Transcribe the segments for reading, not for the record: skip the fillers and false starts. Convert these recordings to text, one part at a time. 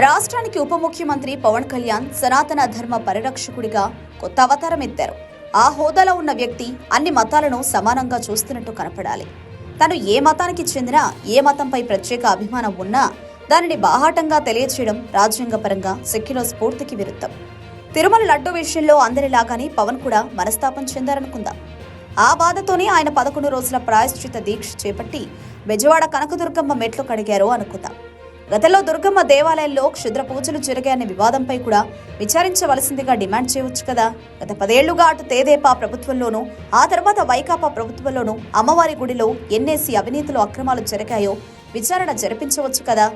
రాష్ట్రానికి ఉప ముఖ్యమంత్రి పవన్ కళ్యాణ్ సనాతన ధర్మ పరిరక్షకుడిగా కొత్త అవతారం ఎత్తారు. ఆ హోదాలో ఉన్న వ్యక్తి అన్ని మతాలను సమానంగా చూస్తున్నట్టు కనపడాలి. తను ఏ మతానికి చెందినా, ఏ మతంపై ప్రత్యేక అభిమానం ఉన్నా దానిని బాహాటంగా తెలియచేయడం రాజ్యాంగపరంగా సెక్యులర్ స్ఫూర్తికి విరుద్ధం. తిరుమల లడ్డు విషయంలో అందరిలాగానే పవన్ కూడా మనస్తాపం చెందారనుకుందాం. ఆ బాధతోనే ఆయన 11 రోజుల ప్రాయశ్చిత దీక్ష చేపట్టి బెజవాడ కనకదుర్గమ్మ మెట్లు కడిగారు అనుకుందాం. గతంలో దుర్గమ్మ దేవాలయంలో క్షుద్ర పూజలు జరిగాయనే వివాదంపై కూడా విచారించవలసిందిగా డిమాండ్ చేయవచ్చు కదా. గత 10 ఏళ్లుగా అటు తెదేపా ప్రభుత్వంలోనూ, ఆ తర్వాత వైకాపా ప్రభుత్వంలోనూ అమ్మవారి గుడిలో ఎన్నేసి అవినీతులు, అక్రమాలు జరిగాయో విచారణ జరిపించవచ్చు కదా.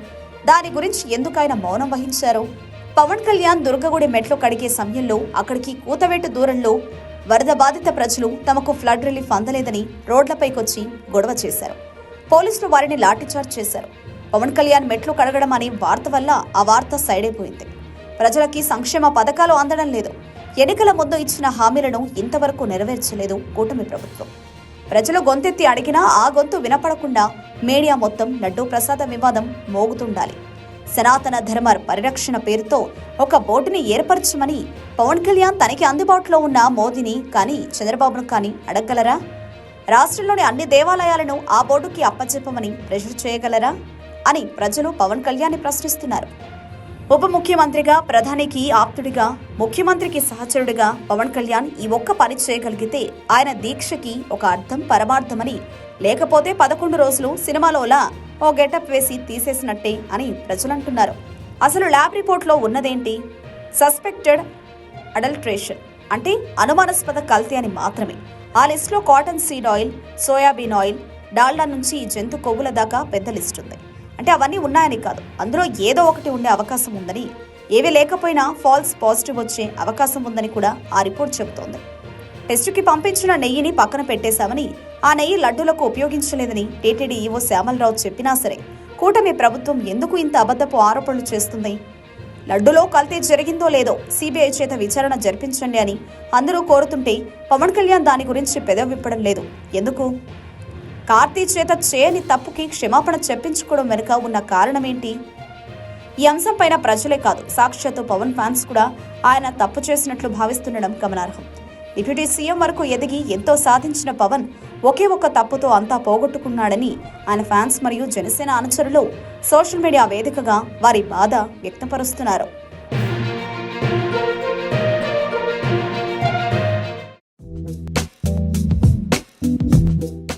దాని గురించి ఎందుకు ఆయన మౌనం వహించారు? పవన్ కళ్యాణ్ దుర్గగుడి మెట్లు కడిగే సమయంలో అక్కడికి కూతవేటు దూరంలో వరద బాధిత ప్రజలు తమకు ఫ్లడ్ రిలీఫ్ అందలేదని రోడ్లపైకొచ్చి గొడవ చేశారు. పోలీసులు వారిని లాఠీచార్జ్ చేశారు. పవన్ కళ్యాణ్ మెట్లు కడగడం అనే వార్త వల్ల ఆ వార్త సైడ్ అయిపోయింది. ప్రజలకి సంక్షేమ పథకాలు అందడం లేదు. ఎన్నికల ముందు ఇచ్చిన హామీలను ఇంతవరకు నెరవేర్చలేదు కూటమి ప్రభుత్వం. ప్రజలు గొంతెత్తి అడిగినా ఆ గొంతు వినపడకుండా మీడియా మొత్తం లడ్డూ ప్రసాద వివాదం మోగుతుండాలి. సనాతన ధర్మ పరిరక్షణ పేరుతో ఒక బోర్డుని ఏర్పరచమని పవన్ కళ్యాణ్ తనకి అందుబాటులో ఉన్న మోదీని కానీ, చంద్రబాబును కానీ అడగగలరా? రాష్ట్రంలోని అన్ని దేవాలయాలను ఆ బోర్డుకి అప్పచెప్పమని ప్రెషర్ చేయగలరా అని ప్రజలు పవన్ కళ్యాణ్ ప్రశ్నిస్తున్నారు. ఉప ముఖ్యమంత్రిగా, ప్రధానికి ఆప్తుడిగా, ముఖ్యమంత్రికి సహచరుడిగా పవన్ కళ్యాణ్ ఈ ఒక్క పని చేయగలిగితే ఆయన దీక్షకి ఒక అర్థం, పరమార్థమని, లేకపోతే 11 రోజులు సినిమాలోలా ఓ గెటప్ వేసి తీసేసినట్టే అని ప్రజలంటున్నారు. అసలు ల్యాబ్ రిపోర్ట్లో ఉన్నదేంటి? సస్పెక్టెడ్ అడల్ట్రేషన్ అంటే అనుమానాస్పద కల్తీ అని మాత్రమే. ఆ లిస్టులో cotton seed oil, soybean oil, Dalda నుంచి జంతు కొవ్వుల దాకా పెద్ద లిస్ట్ ఉంది. అంటే అవన్నీ ఉన్నాయని కాదు, అందులో ఏదో ఒకటి ఉండే అవకాశం ఉందని, ఏవి లేకపోయినా ఫాల్స్ పాజిటివ్ వచ్చే అవకాశం ఉందని కూడా ఆ రిపోర్ట్ చెబుతోంది. టెస్టుకి పంపించిన నెయ్యిని పక్కన పెట్టేశామని, ఆ నెయ్యి లడ్డూలకు ఉపయోగించలేదని టీటీడీ ఈవో శ్యామలరావు చెప్పినా సరే కూటమి ప్రభుత్వం ఎందుకు ఇంత అబద్ధపు ఆరోపణలు చేస్తుంది? లడ్డూలో కల్తీ జరిగిందో లేదో సిబిఐ చేత విచారణ జరిపించండి అని అందరూ కోరుతుంటే పవన్ కళ్యాణ్ దాని గురించి పెదవి విప్పడం లేదు. ఎందుకు? కార్తీ చేత చేయని తప్పుకి క్షమాపణ చెప్పించుకోవడం వెనుక ఉన్న కారణమేంటి? ఈ అంశంపైన ప్రజలే కాదు, సాక్షాత్తు పవన్ ఫ్యాన్స్ కూడా ఆయన తప్పు చేసినట్లు భావిస్తుండడం గమనార్హం. డిప్యూటీ సీఎం వరకు ఎదిగి ఎంతో సాధించిన పవన్ ఒకే ఒక్క తప్పుతో అంతా పోగొట్టుకున్నాడని ఆయన ఫ్యాన్స్ మరియు జనసేన అనుచరులు సోషల్ మీడియా వేదికగా వారి బాధ వ్యక్తపరుస్తున్నారు.